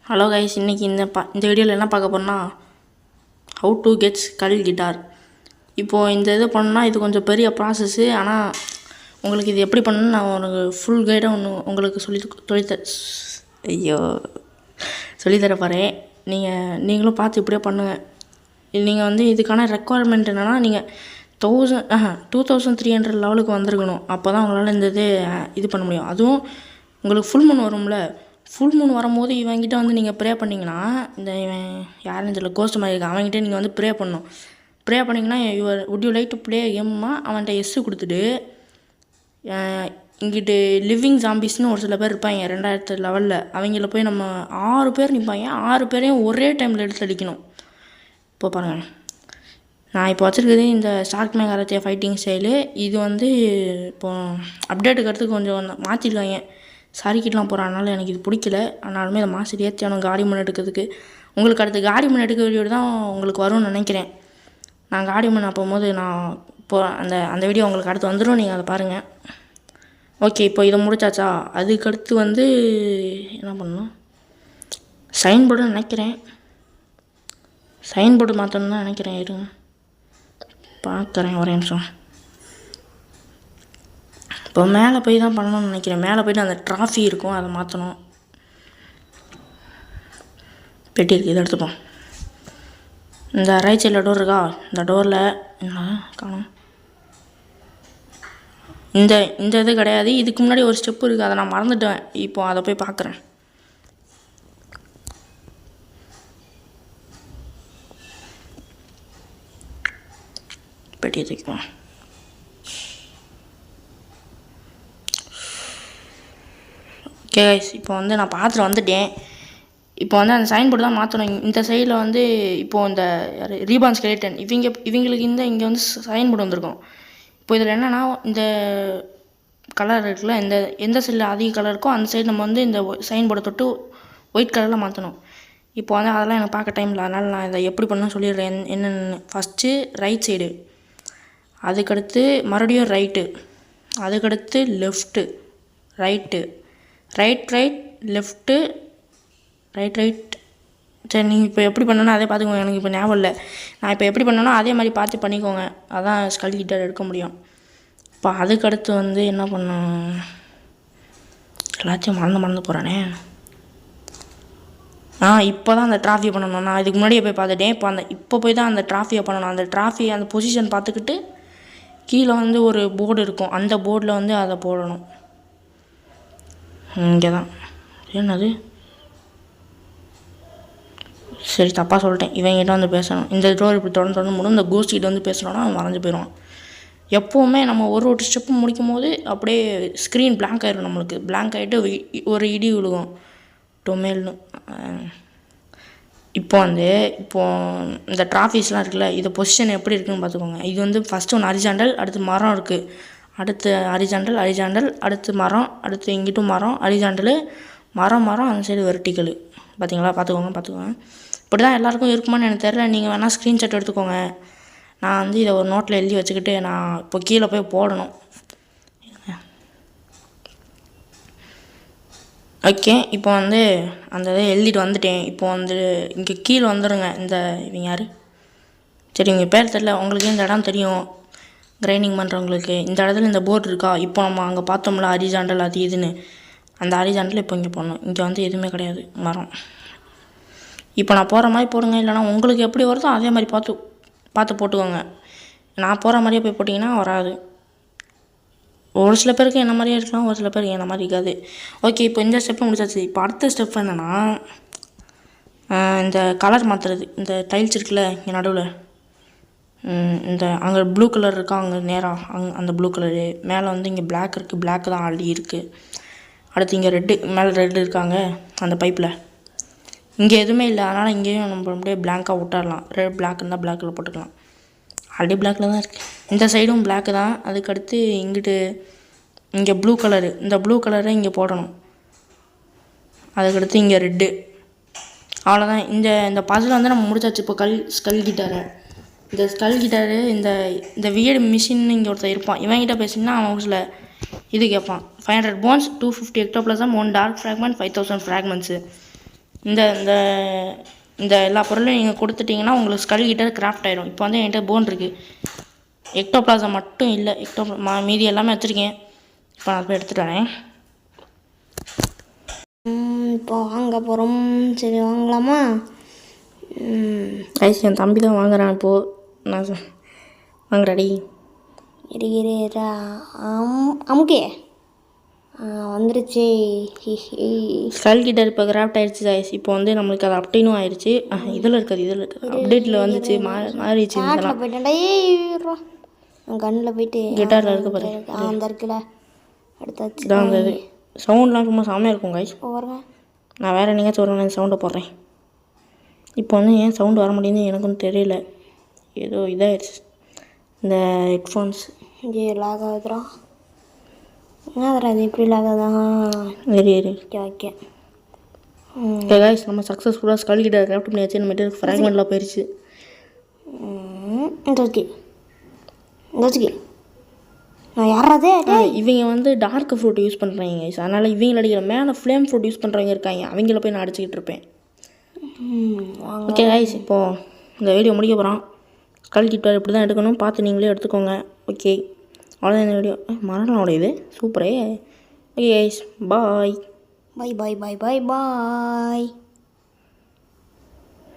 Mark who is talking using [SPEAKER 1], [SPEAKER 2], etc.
[SPEAKER 1] Hello guys, இன்றைக்கி இந்த வீடியோவில் என்ன பார்க்க போகிறோன்னா how to gets skull guitar. இப்போது இந்த இது பண்ணால் இது கொஞ்சம் பெரிய ப்ராசஸ்ஸு. ஆனால் உங்களுக்கு இது எப்படி பண்ணணும்னு நான் உனக்கு ஃபுல் கைடாக உங்களுக்கு சொல்லித்தர போகிறேன். நீங்களும் பார்த்து இப்படியே பண்ணுங்கள். நீங்கள் வந்து இதுக்கான ரெக்குவயர்மெண்ட் என்னென்னா நீங்கள் 2300 லெவலுக்கு வந்திருக்கணும். அப்போ தான் உங்களால் இந்த இது பண்ண முடியும். அதுவும் உங்களுக்கு ஃபுல் மூன் வரும்ல, ஃபுல் மூன் வரும்போது இவங்கிட்ட வந்து நீங்கள் ப்ரே பண்ணிங்கன்னா, இந்த இவன் யாருன்னு தெரியல கோஸ்ட் மாதிரி இருக்கு, அவங்ககிட்ட நீங்கள் வந்து ப்ரே பண்ணணும். ப்ரே பண்ணிங்கன்னா would you like to play gamma அவன்கிட்ட எஸ்ஸு கொடுத்துட்டு, இங்கிட்டு லிவிங் ஜாம்பிஸ்னு ஒரு சில பேர் இருப்பாங்க 2000 லெவலில். அவங்கள போய் நம்ம 6 பேர் நிற்பாங்க. 6 பேரையும் ஒரே டைமில் எடுத்து அடிக்கணும். இப்போ பாருங்கள், நான் இப்போ வச்சுருக்குது இந்த shark man karate fighting style. இது வந்து இப்போது அப்டேட்டுக்கு அடுத்து கொஞ்சம் மாற்றிருக்காங்க. சாரிக்கிட்டலாம் போகிறனால எனக்கு இது பிடிக்கல. ஆனாலுமே அதை மாஸ்டர் ஏற்றியானும் காடி மண் எடுக்கிறதுக்கு. உங்களுக்கு அடுத்து காடி மண் எடுக்க வீடியோ தான் உங்களுக்கு வரும்னு நினைக்கிறேன். நான் காடி மண் போகும்போது நான் இப்போ அந்த வீடியோ உங்களுக்கு அடுத்து வந்துடும், நீங்கள் அதை பாருங்கள். ஓகே, இப்போ இதை முடிச்சாச்சா? அதுக்கடுத்து வந்து என்ன பண்ணணும், சைன் போர்டுன்னு நினைக்கிறேன். சைன் போர்டு மாற்றணுன்னு தான் நினைக்கிறேன். இருங்க பார்க்குறேன் ஒரே நிமிஷம். இப்போ மேலே போய் தான் பண்ணணும்னு நினைக்கிறேன். மேலே போய்ட்டு அந்த ட்ராஃபி இருக்கும், அதை மாற்றணும். பெட்டி இருக்குது, இதை எடுத்துப்போம். இந்த ரைட் சைடில் டோர் இருக்கா, இந்த டோரில் என்ன காணும், இந்த இது கிடையாது. இதுக்கு முன்னாடி ஒரு ஸ்டெப்பு இருக்குது, அதை நான் மறந்துட்டேன். இப்போ அதை போய் பார்க்குறேன். பெட்டியை தூக்கிப்போம். ஓகே கைஸ், இப்போ வந்து நான் பார்த்துட்டு வந்துட்டேன். இப்போ வந்து அந்த சைன் போர்டு தான் மாற்றணும். இந்த சைடில் வந்து இப்போது இந்த ரீபான் ஸ்கெலிட்டன் இவங்களுக்கு இங்கே வந்து சைன் போர்டு வந்திருக்கும். இப்போ இதில் என்னென்னா, இந்த கலர் இருக்குல்ல, எந்த சைடில் அதிக கலர் இருக்கோ அந்த சைடு நம்ம வந்து இந்த சைன் போர்டை தொட்டு ஒயிட் கலரில் மாற்றணும். இப்போ வந்து அதெல்லாம் எனக்கு பார்க்க டைம் இல்லை, அதனால் நான் இதை எப்படி பண்ணணும்னு சொல்லிடுறேன் என்னென்னு. ஃபஸ்ட்டு ரைட் சைடு, அதுக்கடுத்து மறுபடியும் ரைட்டு, அதுக்கடுத்து left, right, right left, right. சரி, நீங்கள் இப்போ எப்படி பண்ணணும் அதே பார்த்துக்கோங்க. எனக்கு இப்போ ஞாபகம் இல்லை. நான் இப்போ எப்படி பண்ணணும் அதே மாதிரி பார்த்து பண்ணிக்கோங்க. அதான் ஸ்கல் கிட்டார் எடுக்க முடியும். இப்போ அதுக்கடுத்து வந்து என்ன பண்ணணும், எல்லாத்தையும் மறந்து போகிறானே. இப்போ தான் அந்த ட்ராஃபியை பண்ணணும். நான் இதுக்கு முன்னாடியே போய் பார்த்துட்டேன். இப்போ போய் தான் அந்த ட்ராஃபியை பண்ணணும். அந்த ட்ராஃபி அந்த பொசிஷன் பார்த்துக்கிட்டு கீழே வந்து ஒரு போர்டு இருக்கும், அந்த போர்டில் வந்து அதை போடணும். இங்கே தான் என்னது, சரி தப்பாக சொல்லிட்டேன். இவங்கிட்ட வந்து பேசணும். இந்த டோர் இப்படி தொடர்ந்து முடியும். இந்த கோஸ்ட்கிட்ட வந்து பேசணுன்னா அவன் மறைஞ்சு போயிடுவான். எப்போவுமே நம்ம ஒரு ஸ்டெப்பு முடிக்கும் போது அப்படியே ஸ்க்ரீன் பிளாங்க் ஆகிடும். நம்மளுக்கு பிளாங்க் ஆகிட்டு ஒரு இடி விழுகும் டொமேல்னு. இப்போது இந்த ட்ராஃபிஸ்லாம் இருக்குல்ல, இது பொசிஷன் எப்படி இருக்குதுன்னு பார்த்துக்கோங்க. இது வந்து ஃபஸ்ட்டு ஒன்று ஹரிசாண்டல், அடுத்து மரம் இருக்குது, அடுத்து ஹரிசாண்டல், அடுத்து மரம், அடுத்து இங்கிட்டும் மரம், ஹரிசாண்டலு, மரம் அந்த சைடு வெர்டிக்கலு. பார்த்தீங்களா? பார்த்துக்கோங்க. இப்படி தான் எல்லாேருக்கும் இருக்குமான்னு எனக்கு தெரியல. நீங்கள் வேணால் ஸ்க்ரீன்ஷாட் எடுத்துக்கோங்க. நான் வந்து இதை ஒரு நோட்டில் எழுதி வச்சுக்கிட்டு நான் இப்போ கீழே போய் போடணும். ஓகே, இப்போ வந்து அந்த இதை எழுதிட்டு வந்துட்டேன். இப்போ வந்து இங்கே கீழே வந்துடுங்க. இவங்க யார், சரி இவங்க பேர் தெரியல. உங்களுக்கு இந்த இடம் தெரியும் கிரைண்டிங் பண்ணுறவங்களுக்கு. இந்த இடத்துல இந்த போர்டு இருக்கா, இப்போ நம்ம அங்கே பார்த்தோம்ல ஹரிசாண்டல் அது இதுன்னு, அந்த ஹரிசாண்டல் இப்போ இங்கே போடணும். இங்கே வந்து எதுவுமே கிடையாது, மரம். இப்போ நான் போகிற மாதிரி போடுங்க, இல்லைனா உங்களுக்கு எப்படி வருதோ அதே மாதிரி பார்த்து போட்டுக்கோங்க. நான் போகிற மாதிரியே போய் போட்டிங்கன்னா வராது. ஒரு சில பேருக்கு என்ன மாதிரியே இருக்கலாம், ஒரு சில பேருக்கு என்ன மாதிரி இருக்காது. ஓகே, இப்போ இந்த ஸ்டெப்பு முடிச்சாச்சு. இப்போ அடுத்த ஸ்டெப் என்னென்னா, இந்த கலர் மாற்றுறது. இந்த டைல்ஸ் இருக்குல்ல இங்கே நடுவில், இந்த அங்கே ப்ளூ கலர் இருக்கா, அங்கே நேராக அந்த ப்ளூ கலரு மேலே வந்து இங்கே பிளாக் இருக்குது, பிளாக் தான் ஆல்ரெடி இருக்குது. அடுத்து இங்கே ரெட்டு, மேலே ரெட்டு இருக்காங்க அந்த பைப்பில். இங்கே எதுவுமே இல்லை, அதனால் இங்கேயும் நம்ம அப்படியே பிளாங்காக விட்டுடலாம். ரெட் பிளாக் இருந்தால் பிளாக்கில் போட்டுக்கலாம். ஆல்ரெடி பிளாக்கில் தான் இருக்குது. இந்த சைடும் பிளாக்கு தான். அதுக்கடுத்து இங்கே ப்ளூ கலரு, இந்த ப்ளூ கலரை இங்கே போடணும். அதுக்கடுத்து இங்கே ரெட்டு. அவ்வளோதான். இந்த பசில் வந்து நம்ம முடிச்சாச்சு. இப்போ ஸ்கல் கிட்டாரை, இந்த ஸ்கல் கிட்டாரு, இந்த வியர்டு மிஷின் இங்கே ஒருத்தர் இருப்பான். இவன்கிட்ட பேசினா அவன் ஒரு சில இது கேட்பான். 500 bones, 250 ectoplasm, 1 dark fragment, 5000 fragments. இந்த இந்த இந்த எல்லா பொருளையும் நீங்கள் கொடுத்துட்டிங்கன்னா உங்களுக்கு ஸ்கல் கிட்ட கிராஃப்ட் ஆயிடும். இப்போ வந்து என்கிட்ட போன் இருக்குது, எக்டோபிளாசம் மட்டும் இல்லை. மீதி எல்லாமே வச்சுருக்கேன். இப்போ நான் போய் எடுத்துகிட்டு வரேன்.
[SPEAKER 2] இப்போ வாங்க போகிறோம். சரி வாங்கலாமா?
[SPEAKER 1] கைஸ் என் தம்பி தான் வாங்குறான் இப்போது. நான் வாங்குறாடி
[SPEAKER 2] இருக்கிறா அமுக்கே வந்துருச்சு.
[SPEAKER 1] ஸ்கல் கிட்ட இப்போ கிராஃப்ட் ஆயிடுச்சு கைஸ். இப்போ வந்து நம்மளுக்கு அது அப்டேனும் ஆயிடுச்சு. இதில் இருக்குது அப்டேட்டில் வந்துச்சு, மாறிடுச்சு. இதெல்லாம்
[SPEAKER 2] போயிட்டேன்டா. கண்ணில் போயிட்டு
[SPEAKER 1] கிட்டாரில் இருக்க பாரு,
[SPEAKER 2] அந்த இருக்குல்ல எடுத்தாச்சு.
[SPEAKER 1] இதான் அந்த இது சவுண்ட்லாம் சும்மா செம்மையாக இருக்கும் கைஸ்.
[SPEAKER 2] பாருங்க,
[SPEAKER 1] நான் வேறு என்னைக்காச்சும் சொல்கிறேன், சவுண்டை போடுறேன். இப்போ வந்து ஏன் சவுண்டு வர முடியுதுன்னு எனக்கும் தெரியல. ஏதோ இதாகிடுச்சு இந்த ஹெட்ஃபோன்ஸ்.
[SPEAKER 2] இங்கே லாக் ஆகுதுரா. என்னதுரா இது இப்படி லாக் ஆகுதான்?
[SPEAKER 1] ஓகே
[SPEAKER 2] ஓகே
[SPEAKER 1] கைஸ், நம்ம சக்ஸஸ்ஃபுல்லாக ஸ்கல் கிட்ட கிராஃப்ட் பண்ணியாச்சு. நம்ம கிட்ட ஃப்ராக்மெண்ட்லாம் போயிடுச்சு.
[SPEAKER 2] நான் யாராதே
[SPEAKER 1] இவங்க வந்து டார்க் ஃப்ரூட் யூஸ் பண்ணுறாங்க கைஸ். அதனால் இவங்களை அடிக்கிற மேலே ஃப்ளேம் ஃப்ரூட் யூஸ் பண்ணுறவங்க இருக்காங்க. அவங்கள போய் நான் அடிச்சுக்கிட்டு இருப்பேன். ஓகே கைஸ், இப்போது இந்த வீடியோ முடிக்க போகிறோம். ஸ்கல் கிட்ட இப்படி தான் எடுக்கணும், பார்த்து நீங்களே எடுத்துக்கோங்க. ஓகே, அவ்வளோதான் இந்த வீடியோ. மரணம் உடையுது, சூப்பரே. ஓகே கைஸ், பாய்.
[SPEAKER 2] பாய் பாய் பாய் பாய் பாய்.